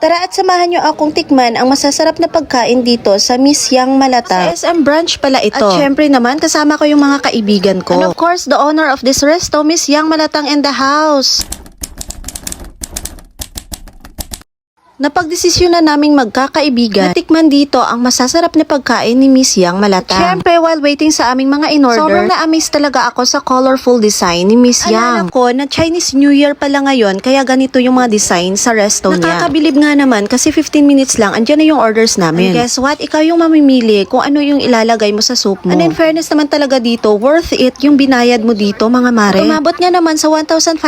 Tara at samahan nyo akong tikman ang masasarap na pagkain dito sa Miss Yang Malata. Sa SM branch pala ito. At syempre naman kasama ko yung mga kaibigan ko. And of course, the owner of this resto, Miss Yang Malatang in the house. Napagdesisyon na naming magkakaibigan natikman dito ang masasarap na pagkain ni Miss Yang Malatang. Siyempre, while waiting sa aming mga in-order, sobrang na-amaze talaga ako sa colorful design ni Miss Yang. Alala ko na Chinese New Year pala ngayon, kaya ganito yung mga design sa resto niya. Nakakabilib nga naman kasi 15 minutes lang, andyan na yung orders namin. And guess what? Ikaw yung mamimili kung ano yung ilalagay mo sa soup mo. And in fairness naman talaga dito, worth it yung binayad mo dito, mga mare. At umabot nga naman sa 1,500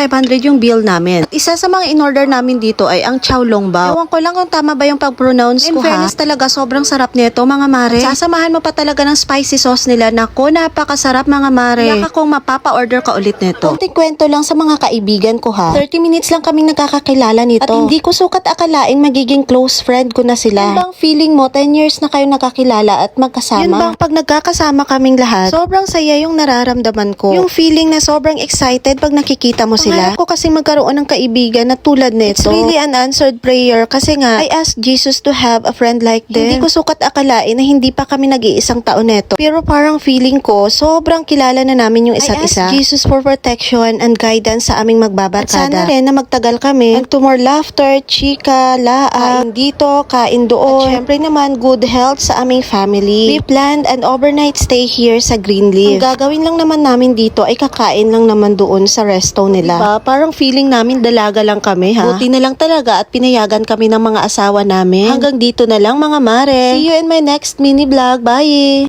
yung bill namin. At isa sa mga in-order namin dito ay ang chow long bao. Ewan ko lang kung tama ba yung pag-pronounce ko, ha. In fairness talaga, sobrang sarap nito, mga mare. At sasamahan mo pa talaga ng spicy sauce nila. Naku, napakasarap, mga mare. Iyak akong mapapa-order ka ulit nito. Kunting kwento lang sa mga kaibigan ko, ha. 30 minutes lang kaming nagkakakilala nito. At hindi ko sukat akalaing magiging close friend ko na sila. Yun bang feeling mo, 10 years na kayo nakakilala at magkasama? Yun bang pag nagkakasama kaming lahat, sobrang saya yung nararamdaman ko. Yung feeling na sobrang excited pag nakikita mo sila. Pangarap ko kasi magkaroon ng kaibigan na tulad nito. It's really an answered prayer kasi nga, I asked Jesus to have a friend like them. Hindi ko sukat akalain na hindi pa kami nag-iisang taon neto. Pero parang feeling ko, sobrang kilala na namin yung isa't isa. I asked Jesus for protection and guidance sa aming magbabarkada. At sana rin na magtagal kami. And to more laughter, chika, kain dito, kain doon. At syempre naman, good health sa aming family. We planned an overnight stay here sa Greenleaf. Ang gagawin lang naman namin dito ay kakain lang naman doon sa resto nila. Diba? Parang feeling namin dalaga lang kami, ha? Buti na lang talaga at pinayagan kami ng mga asawa namin. Hanggang dito na lang, mga mare. See you in my next mini vlog. Bye!